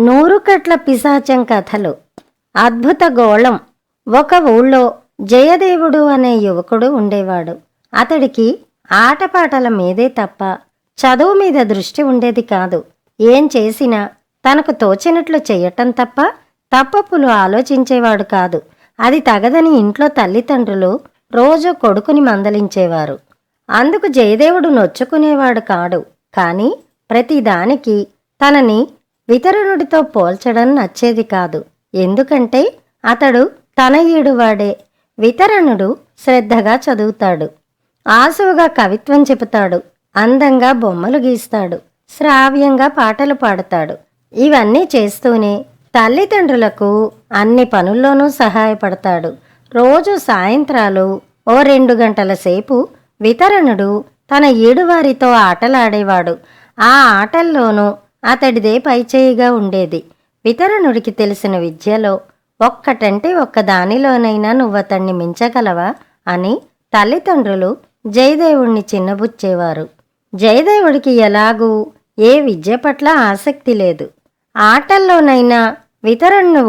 నూరుకట్ల పిశాచం కథలు. అద్భుత గోళం. ఒక ఊళ్ళో జయదేవుడు అనే యువకుడు ఉండేవాడు. అతడికి ఆటపాటల మీదే తప్ప చదువు మీద దృష్టి ఉండేది కాదు. ఏం చేసినా తనకు తోచినట్లు చెయ్యటం తప్ప తప్పప్పులు ఆలోచించేవాడు కాదు. అది తగదని ఇంట్లో తల్లిదండ్రులు రోజూ కొడుకుని మందలించేవారు. అందుకు జయదేవుడు నొచ్చుకునేవాడు కాడు. కాని ప్రతిదానికి తనని వితరణుడితో పోల్చడం నచ్చేది కాదు. ఎందుకంటే అతడు తనయుడువాడే. వితరణుడు శ్రద్ధగా చదువుతాడు, ఆసువుగా కవిత్వం చెబుతాడు, అందంగా బొమ్మలు గీస్తాడు, శ్రావ్యంగా పాటలు పాడతాడు. ఇవన్నీ చేస్తూనే తల్లిదండ్రులకు అన్ని పనుల్లోనూ సహాయపడతాడు. రోజు సాయంత్రాలు ఓ 2 గంటల సేపు వితరణుడు తన ఈడువారితో ఆటలాడేవాడు. ఆ ఆటల్లోనూ అతడిదే పైచేయిగా ఉండేది. వితరణుడికి తెలిసిన విద్యలో ఒక్కటంటే ఒక్క దానిలోనైనా నువ్వతన్ని మించగలవా అని తల్లిదండ్రులు జయదేవుణ్ణి చిన్నబుచ్చేవారు. జయదేవుడికి ఎలాగూ ఏ విద్య పట్ల ఆసక్తి లేదు. ఆటల్లోనైనా వితరణుడిని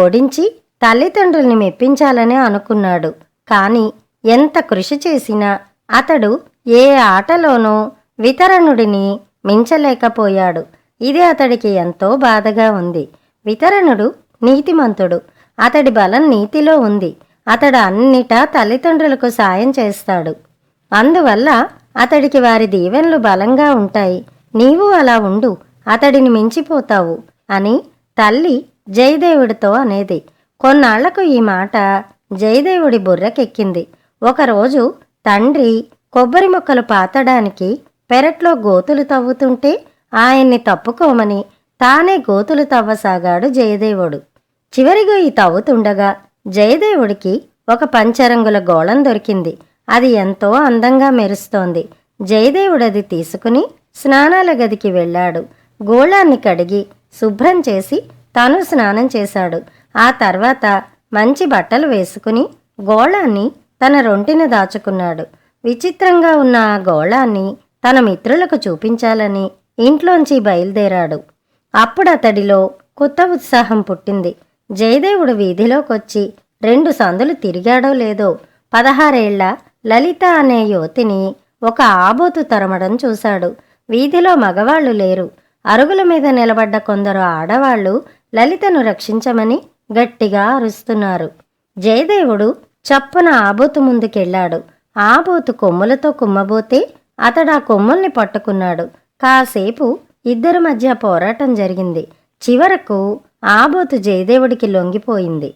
ఓడించి తల్లిదండ్రుల్ని మెప్పించాలని అనుకున్నాడు. కాని ఎంత కృషి చేసినా అతడు ఏ ఆటలోనూ వితరణుడిని మించలేకపోయాడు. ఇది అతడికి ఎంతో బాధగా ఉంది. వితరణుడు నీతిమంతుడు. అతడి బలం నీతిలో ఉంది. అతడు అన్నిటా తల్లిదండ్రులకు సాయం చేస్తాడు. అందువల్ల అతడికి వారి దీవెనలు బలంగా ఉంటాయి. నీవు అలా ఉండు, అతడిని మించిపోతావు అని తల్లి జయదేవుడితో అనేది. కొన్నాళ్లకు ఈ మాట జయదేవుడి బుర్రకెక్కింది. ఒకరోజు తండ్రి కొబ్బరి మొక్కలు పాతడానికి పెరట్లో గోతులు తవ్వుతుంటే ఆయన్ని తప్పుకోమని తానే గోతులు తవ్వసాగాడు జయదేవుడు. చివరిగా ఈ తవ్వుతుండగా జయదేవుడికి ఒక పంచరంగుల గోళం దొరికింది. అది ఎంతో అందంగా మెరుస్తోంది. జయదేవుడది తీసుకుని స్నానాల గదికి వెళ్ళాడు. గోళాన్ని కడిగి శుభ్రం చేసి తాను స్నానం చేశాడు. ఆ తర్వాత మంచి బట్టలు వేసుకుని గోళాన్ని తన రొంటిన దాచుకున్నాడు. విచిత్రంగా ఉన్న ఆ గోళాన్ని తన మిత్రులకు చూపించాలని ఇంట్లోంచి బయలుదేరాడు. అప్పుడతడిలో కొత్త ఉత్సాహం పుట్టింది. జయదేవుడు వీధిలోకొచ్చి 2 సందులు తిరిగాడో లేదో 16 ఏళ్ల లలిత అనే యువతిని ఒక ఆబోతు తరమడం చూశాడు. వీధిలో మగవాళ్లు లేరు. అరుగుల మీద నిలబడ్డ కొందరు ఆడవాళ్లు లలితను రక్షించమని గట్టిగా అరుస్తున్నారు. జయదేవుడు చప్పున ఆబోతు ముందుకెళ్లాడు. ఆబోతు కొమ్ములతో కుమ్మబోతే అతడా కొమ్ముల్ని పట్టుకున్నాడు. కాసేపు ఇద్దరి మధ్య పోరాటం జరిగింది. చివరకు ఆబోతు జయదేవుడికి లొంగిపోయింది.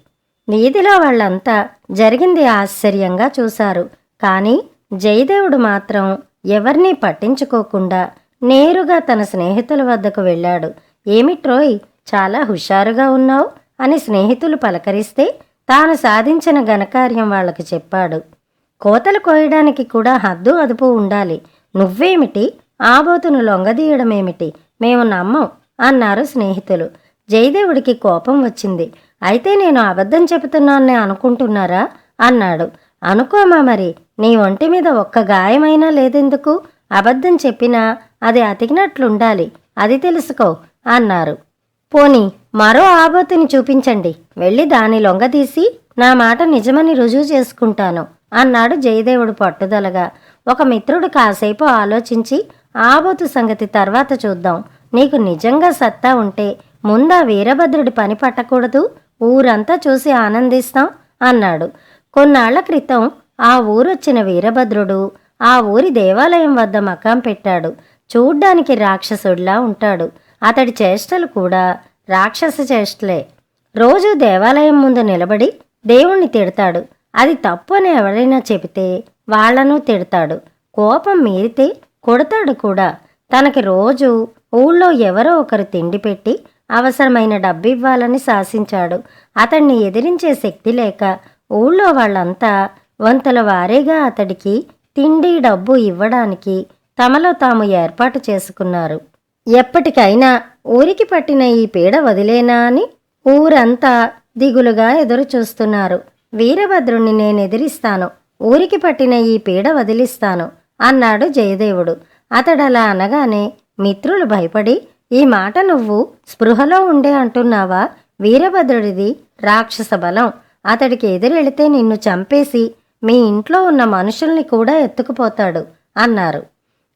వీధిలో వాళ్లంతా జరిగింది ఆశ్చర్యంగా చూశారు. కాని జయదేవుడు మాత్రం ఎవర్నీ పట్టించుకోకుండా నేరుగా తన స్నేహితుల వద్దకు వెళ్ళాడు. ఏమిట్రోయ్, చాలా హుషారుగా ఉన్నావు అని స్నేహితులు పలకరిస్తే తాను సాధించిన ఘనకార్యం వాళ్లకు చెప్పాడు. కోతలు కోయడానికి కూడా హద్దు అదుపు ఉండాలి. నువ్వేమిటి ఆబోతును లొంగదీయడమేమిటి, మేము నమ్మం అన్నారు స్నేహితులు. జయదేవుడికి కోపం వచ్చింది. అయితే నేను అబద్ధం చెబుతున్నానే అనుకుంటున్నారా అన్నాడు. అనుకోమా మరి, నీ ఒంటి మీద ఒక్క గాయమైనా లేదెందుకు? అబద్ధం చెప్పినా అది అతికినట్లుండాలి, అది తెలుసుకో అన్నారు. పోనీ మరో ఆబోతుని చూపించండి, వెళ్ళి దాని లొంగదీసి నా మాట నిజమని రుజువు చేసుకుంటాను అన్నాడు జయదేవుడు పట్టుదలగా. ఒక మిత్రుడు కాసేపు ఆలోచించి, ఆబోతు సంగతి తర్వాత చూద్దాం, నీకు నిజంగా సత్తా ఉంటే ముందా వీరభద్రుడి పని పట్టకూడదు, ఊరంతా చూసి ఆనందిస్తాం అన్నాడు. కొన్నాళ్ల క్రితం ఆ ఊరొచ్చిన వీరభద్రుడు ఆ ఊరి దేవాలయం వద్ద మకాం పెట్టాడు. చూడ్డానికి రాక్షసుడిలా ఉంటాడు. అతడి చేష్టలు కూడా రాక్షస చేష్టలే. రోజూ దేవాలయం ముందు నిలబడి దేవుణ్ణి తిడతాడు. అది తప్పు అని ఎవరైనా చెబితే వాళ్లను తిడతాడు. కోపం మీరితే కొడతాడు కూడా. తనకి రోజు ఊళ్ళో ఎవరో ఒకరు తిండి పెట్టి అవసరమైన డబ్బివ్వాలని శాసించాడు. అతన్ని ఎదిరించే శక్తి లేక ఊళ్ళో వాళ్ళంతా వంతుల వారీగా అతడికి తిండి డబ్బు ఇవ్వడానికి తమలో తాము ఏర్పాటు చేసుకున్నారు. ఎప్పటికైనా ఊరికి పట్టిన ఈ పీడ వదిలేనా అని ఊరంతా దిగులుగా ఎదురు చూస్తున్నారు. వీరభద్రుణ్ణి నేనెదిరిస్తాను, ఊరికి పట్టిన ఈ పీడ వదిలిస్తాను అన్నాడు జయదేవుడు. అతడలా అనగానే మిత్రులు భయపడి, ఈ మాట నువ్వు స్పృహలో ఉండే అంటున్నావా? వీరభద్రుడిది రాక్షస బలం. అతడికి ఎదురెళితే నిన్ను చంపేసి మీ ఇంట్లో ఉన్న మనుషుల్ని కూడా ఎత్తుకుపోతాడు అన్నారు.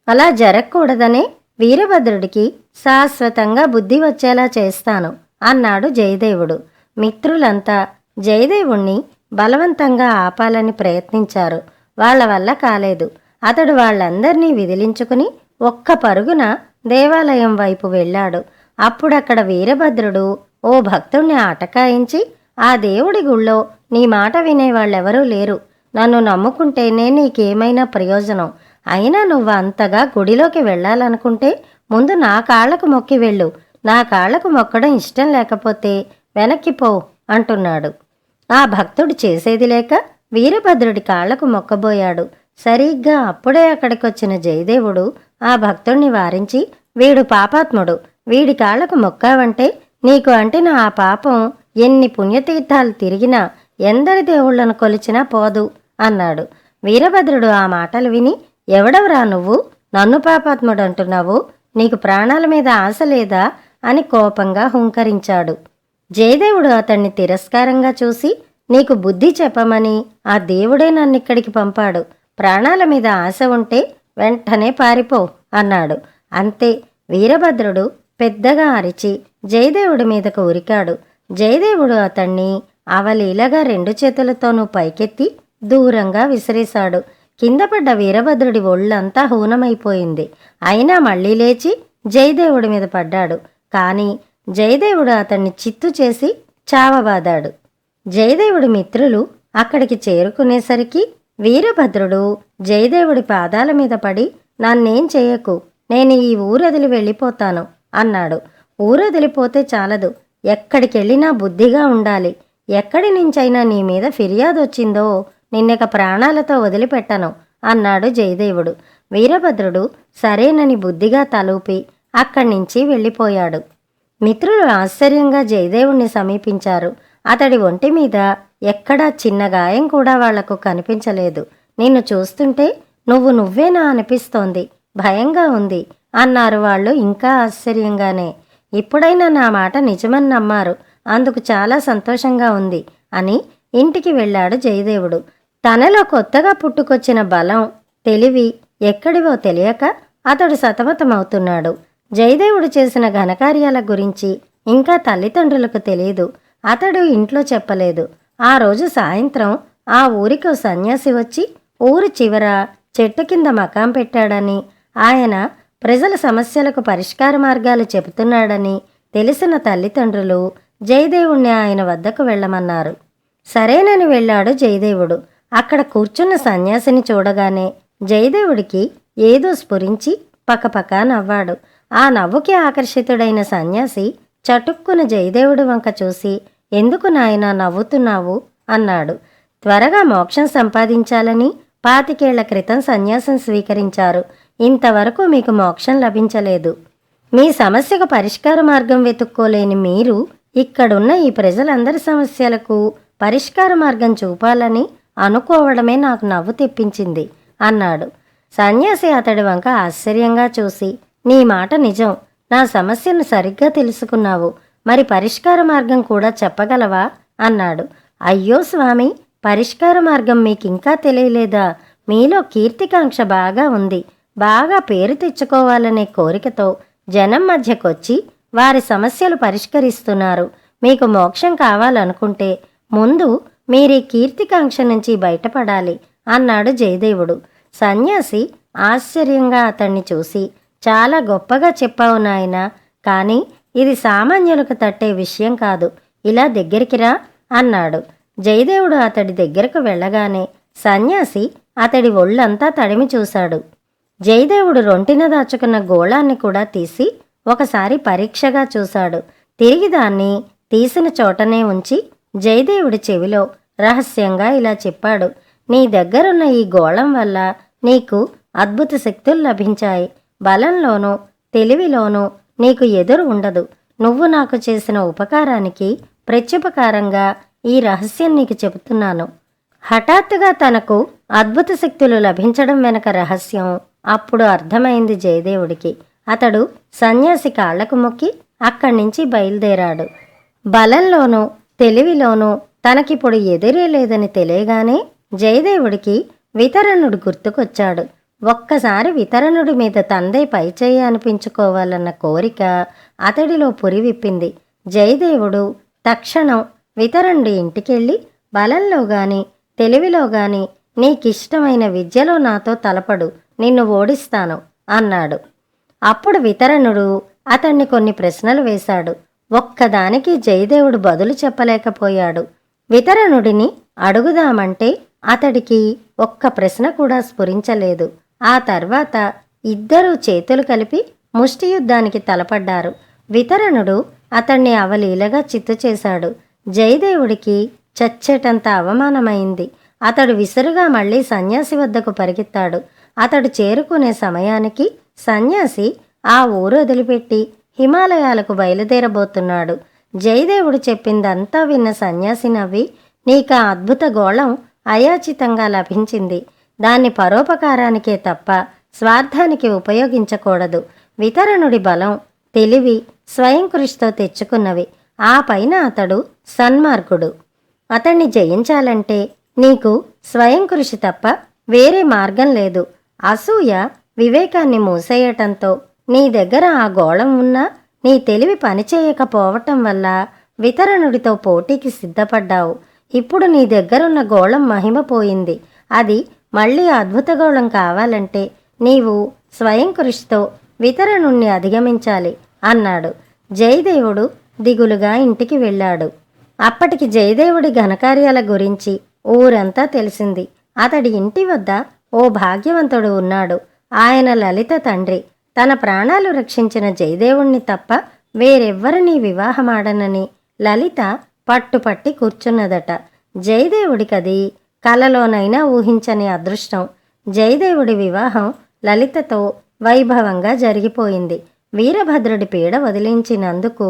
అలా జరగకూడదనే వీరభద్రుడికి శాశ్వతంగా బుద్ధి వచ్చేలా చేస్తాను అన్నాడు జయదేవుడు. మిత్రులంతా జయదేవుణ్ణి బలవంతంగా ఆపాలని ప్రయత్నించారు. వాళ్ల వల్ల కాలేదు. అతడు వాళ్ళందర్నీ విదిలించుకుని ఒక్క పరుగున దేవాలయం వైపు వెళ్ళాడు. అప్పుడక్కడ వీరభద్రుడు ఓ భక్తుణ్ణి ఆటకాయించి, ఆ దేవుడి గుళ్ళో నీ మాట వినేవాళ్ళెవరూ లేరు. నన్ను నమ్ముకుంటేనే నీకేమైనా ప్రయోజనం. అయినా నువ్వు అంతగా గుడిలోకి వెళ్ళాలనుకుంటే ముందు నా కాళ్లకు మొక్కి వెళ్ళు. నా కాళ్లకు మొక్కడం ఇష్టం లేకపోతే వెనక్కిపో అంటున్నాడు. ఆ భక్తుడు చేసేది లేక వీరభద్రుడి కాళ్లకు మొక్కబోయాడు. సరిగ్గా అప్పుడే అక్కడికొచ్చిన జయదేవుడు ఆ భక్తుణ్ణి వారించి, వీడు పాపాత్ముడు. వీడి కాళ్లకు మొక్కావంటే నీకు అంటిన ఆ పాపం ఎన్ని పుణ్యతీర్థాలు తిరిగినా ఎందరి దేవుళ్లను కొలిచినా పోదు అన్నాడు. వీరభద్రుడు ఆ మాటలు విని, ఎవడవరా నువ్వు? నన్ను పాపాత్ముడంటున్నావు? నీకు ప్రాణాల మీద ఆశ లేదా అని కోపంగా హుంకరించాడు. జయదేవుడు అతన్ని తిరస్కారంగా చూసి, నీకు బుద్ధి చెప్పమని ఆ దేవుడే నన్నిక్కడికి పంపాడు. ప్రాణాల మీద ఆశ ఉంటే వెంటనే పారిపో అన్నాడు. అంతే, వీరభద్రుడు పెద్దగా అరిచి జయదేవుడి మీదకు ఉరికాడు. జయదేవుడు అతన్ని అవలీలగా 2 చేతులతోనూ పైకెత్తి దూరంగా విసిరేశాడు. కిందపడ్డ వీరభద్రుడి ఒళ్ళంతా హూనమైపోయింది. అయినా మళ్లీ లేచి జయదేవుడి మీద పడ్డాడు. కాని జయదేవుడు అతన్ని చిత్తు చేసి చావబాదాడు. జయదేవుడి మిత్రులు అక్కడికి చేరుకునేసరికి వీరభద్రుడు జయదేవుడి పాదాల మీద పడి, నన్నేం చేయకు, నేను ఈ ఊరొదిలి వెళ్ళిపోతాను అన్నాడు. ఊరొదిలిపోతే చాలదు, ఎక్కడికెళ్ళినా బుద్ధిగా ఉండాలి. ఎక్కడి నుంచైనా నీ మీద ఫిర్యాదొచ్చిందో నిన్నక ప్రాణాలతో వదిలిపెట్టను అన్నాడు జయదేవుడు. వీరభద్రుడు సరేనని బుద్ధిగా తలూపి అక్కడి నుంచి వెళ్ళిపోయాడు. మిత్రులు ఆశ్చర్యంగా జయదేవుణ్ణి సమీపించారు. అతడి ఒంటి మీద ఎక్కడా చిన్న గాయం కూడా వాళ్లకు కనిపించలేదు. నిన్ను చూస్తుంటే నువ్వేనా అనిపిస్తోంది, భయంగా ఉంది అన్నారు వాళ్ళు ఇంకా ఆశ్చర్యంగానే. ఇప్పుడైనా నా మాట నిజమని నమ్మారు, అందుకు చాలా సంతోషంగా ఉంది అని ఇంటికి వెళ్ళాడు జయదేవుడు. తనలో కొత్తగా పుట్టుకొచ్చిన బలం, తెలివి ఎక్కడివో తెలియక అతడు సతమతమవుతున్నాడు. జయదేవుడు చేసిన ఘనకార్యాల గురించి ఇంకా తల్లిదండ్రులకు తెలియదు. అతడు ఇంట్లో చెప్పలేదు. ఆ రోజు సాయంత్రం ఆ ఊరికో సన్యాసి వచ్చి ఊరి చివర చెట్టు కింద మకాం పెట్టాడని, ఆయన ప్రజల సమస్యలకు పరిష్కార మార్గాలు చెబుతున్నాడని తెలిసిన తల్లిదండ్రులు జయదేవుణ్ణి ఆయన వద్దకు వెళ్ళమన్నారు. సరేనని వెళ్ళాడు జయదేవుడు. అక్కడ కూర్చున్న సన్యాసిని చూడగానే జయదేవుడికి ఏదో స్ఫురించి పకపకా నవ్వాడు. ఆ నవ్వుకి ఆకర్షితుడైన సన్యాసి చటుక్కున జయదేవుడి వంక చూసి, ఎందుకు నాయనా నవ్వుతున్నావు అన్నాడు. త్వరగా మోక్షం సంపాదించాలని 25 ఏళ్ల క్రితం సన్యాసం స్వీకరించారు. ఇంతవరకు మీకు మోక్షం లభించలేదు. మీ సమస్యకు పరిష్కార మార్గం వెతుక్కోలేని మీరు ఇక్కడున్న ఈ ప్రజలందరి సమస్యలకు పరిష్కార మార్గం చూపాలని అనుకోవడమే నాకు నవ్వు తెప్పించింది అన్నాడు. సన్యాసి అతడి వంక ఆశ్చర్యంగా చూసి, నీ మాట నిజం, నా సమస్యను సరిగ్గా తెలుసుకున్నావు. మరి పరిష్కార మార్గం కూడా చెప్పగలవా అన్నాడు. అయ్యో స్వామి, పరిష్కార మార్గం మీకింకా తెలియలేదా? మీలో కీర్తికాంక్ష బాగా ఉంది. బాగా పేరు తెచ్చుకోవాలనే కోరికతో జనం మధ్యకొచ్చి వారి సమస్యలు పరిష్కరిస్తున్నారు. మీకు మోక్షం కావాలనుకుంటే ముందు మీరీ కీర్తికాంక్ష నుంచి బయటపడాలి అన్నాడు జయదేవుడు. సన్యాసి ఆశ్చర్యంగా అతన్ని చూసి, చాలా గొప్పగా చెప్పావు నాయనా, కానీ ఇది సామాన్యులకు తట్టే విషయం కాదు. ఇలా దగ్గరికి రా అన్నాడు. జయదేవుడు అతడి దగ్గరకు వెళ్ళగానే సన్యాసి అతడి ఒళ్ళంతా తడిమి చూశాడు. జయదేవుడు రొంటిన దాచుకున్న గోళాన్ని కూడా తీసి ఒకసారి పరీక్షగా చూశాడు. తిరిగి దాన్ని తీసిన చోటనే ఉంచి జయదేవుడి చెవిలో రహస్యంగా ఇలా చెప్పాడు, నీ దగ్గరున్న ఈ గోళం వల్ల నీకు అద్భుత శక్తులు లభించాయి. బలంలోనూ తెలివిలోనూ నీకు ఎదురు ఉండదు. నువ్వు నాకు చేసిన ఉపకారానికి ప్రత్యుపకారంగా ఈ రహస్యం నీకు చెబుతున్నాను. హఠాత్తుగా తనకు అద్భుత శక్తులు లభించడం వెనక రహస్యం అప్పుడు అర్థమైంది జయదేవుడికి. అతడు సన్యాసి కాళ్లకు మొక్కి అక్కడి నుంచి బయలుదేరాడు. బలంలోనూ తెలివిలోనూ తనకిప్పుడు ఎదురే లేదని తెలియగానే జయదేవుడికి వితరణుడు గుర్తుకొచ్చాడు. ఒక్కసారి వితరణుడి మీద తందే పైచేయి అనిపించుకోవాలన్న కోరిక అతడిలో పురివిప్పింది. జయదేవుడు తక్షణం వితరణుడి ఇంటికెళ్ళి బలంలో గాని తెలివిలో గాని నీకిష్టమైన విద్యలో నాతో తలపడు, నిన్ను ఓడిస్తాను అన్నాడు. అప్పుడు వితరణుడు అతన్ని కొన్ని ప్రశ్నలు వేశాడు. ఒక్కదానికి జయదేవుడు బదులు చెప్పలేకపోయాడు. వితరణుడిని అడుగుదామంటే అతడికి ఒక్క ప్రశ్న కూడా స్ఫురించలేదు. ఆ తర్వాత ఇద్దరూ చేతులు కలిపి ముష్టియుద్ధానికి తలపడ్డారు. వితరణుడు అతన్ని అవలీలగా చిత్తు చేశాడు. జయదేవుడికి చచ్చేటంత అవమానమైంది. అతడు విసురుగా మళ్ళీ సన్యాసి వద్దకు పరిగెత్తాడు. అతడు చేరుకునే సమయానికి సన్యాసి ఆ ఊరు వదిలిపెట్టి హిమాలయాలకు బయలుదేరబోతున్నాడు. జయదేవుడు చెప్పిందంతా విన్న సన్యాసి నవ్వి, నీకా అద్భుత గోళం అయాచితంగా లభించింది. దాన్ని పరోపకారానికే తప్ప స్వార్థానికి ఉపయోగించకూడదు. వితరణుడి బలం తెలివి స్వయం కృషితో తెచ్చుకున్నవి. ఆ పైన అతడు సన్మార్గుడు. అతన్ని జయించాలంటే నీకు స్వయం కృషి తప్ప వేరే మార్గం లేదు. అసూయ వివేకాన్ని మూసేయటంతో నీ దగ్గర ఆ గోళం ఉన్నా నీ తెలివి పనిచేయకపోవటం వల్ల వితరణుడితో పోటీకి సిద్ధపడ్డావు. ఇప్పుడు నీ దగ్గరున్న గోళం మహిమపోయింది. అది మళ్ళీ అద్భుత గోళం కావాలంటే నీవు స్వయం కృషితో వితరణుణ్ణి అధిగమించాలి అన్నాడు. జయదేవుడు దిగులుగా ఇంటికి వెళ్ళాడు. అప్పటికి జయదేవుడి ఘనకార్యాల గురించి ఊరంతా తెలిసింది. అతడి ఇంటి వద్ద ఓ భాగ్యవంతుడు ఉన్నాడు. ఆయన లలిత తండ్రి. తన ప్రాణాలు రక్షించిన జయదేవుణ్ణి తప్ప వేరెవ్వరినీ వివాహమాడనని లలిత పట్టుపట్టి కూర్చున్నదట. జయదేవుడికది కలలోనైనా ఊహించని అదృష్టం. జయదేవుడి వివాహం లలితతో వైభవంగా జరిగిపోయింది. వీరభద్రుడి పీడ వదిలించినందుకు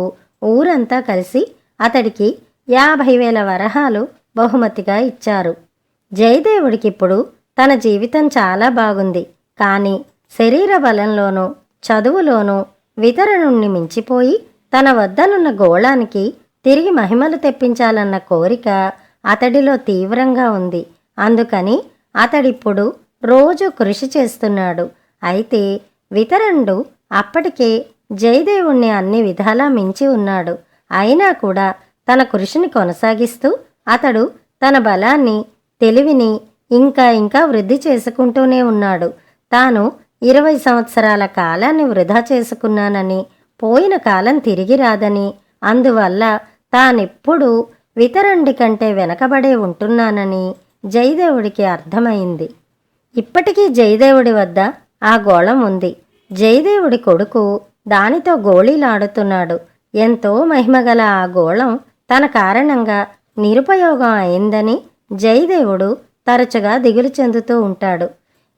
ఊరంతా కలిసి అతడికి 50,000 వరహాలు బహుమతిగా ఇచ్చారు. జయదేవుడికిప్పుడు తన జీవితం చాలా బాగుంది. కానీ శరీర బలంలోనూ చదువులోనూ వితరణుణ్ణి మించిపోయి తన వద్దనున్న గోళానికి తిరిగి మహిమలు తెప్పించాలన్న కోరిక అతడిలో తీవ్రంగా ఉంది. అందుకని అతడిప్పుడు రోజు కృషి చేస్తున్నాడు. అయితే వితరణుడు అప్పటికే జయదేవుణ్ణి అన్ని విధాలా మించి ఉన్నాడు. అయినా కూడా తన కృషిని కొనసాగిస్తూ అతడు తన బలాన్ని తెలివిని ఇంకా ఇంకా వృద్ధి చేసుకుంటూనే ఉన్నాడు. తాను 20 సంవత్సరాల కాలాన్ని వృధా చేసుకున్నానని, పోయిన కాలం తిరిగి రాదని, అందువల్ల తానెప్పుడూ వితరణుడి కంటే వెనకబడే ఉంటున్నానని జయదేవుడికి అర్థమైంది. ఇప్పటికీ జయదేవుడి వద్ద ఆ గోళం ఉంది. జయదేవుడి కొడుకు దానితో గోళీలాడుతున్నాడు. ఎంతో మహిమగల ఆ గోళం తన కారణంగా నిరుపయోగం అయిందని జయదేవుడు తరచుగా దిగులు చెందుతూ ఉంటాడు.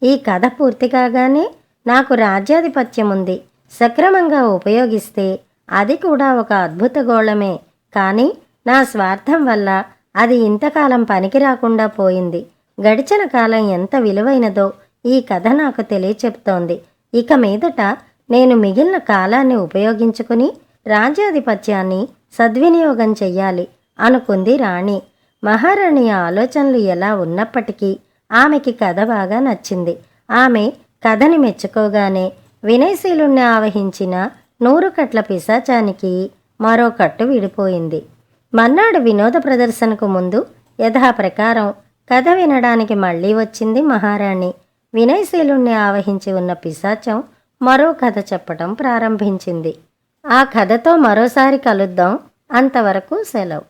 ఈ కథ పూర్తి కాగానే నాకు రాజ్యాధిపత్యం ఉంది, సక్రమంగా ఉపయోగిస్తే అది కూడా ఒక అద్భుత గోళమే. కానీ నా స్వార్థం వల్ల అది ఇంతకాలం పనికి రాకుండా పోయింది. గడిచిన కాలం ఎంత విలువైనదో ఈ కథ నాకు తెలియచెప్తోంది. ఇక మీదట నేను మిగిలిన కాలాన్ని ఉపయోగించుకుని రాజ్యాధిపత్యాన్ని సద్వినియోగం చెయ్యాలి అనుకుంది రాణి. మహారాణి ఆలోచనలు ఎలా ఉన్నప్పటికీ ఆమెకి కథ బాగా నచ్చింది. ఆమె కథని మెచ్చుకోగానే వినయశీలుణ్ణి ఆవహించిన 100 కట్ల పిశాచానికి మరో కట్టు విడిపోయింది. మర్నాడు వినోద ప్రదర్శనకు ముందు యథాప్రకారం కథ వినడానికి మళ్ళీ వచ్చింది మహారాణి. వినయశీలుణ్ణి ఆవహించి ఉన్న పిశాచం మరో కథ చెప్పటం ప్రారంభించింది. ఆ కథతో మరోసారి కలుద్దాం. అంతవరకు సెలవు.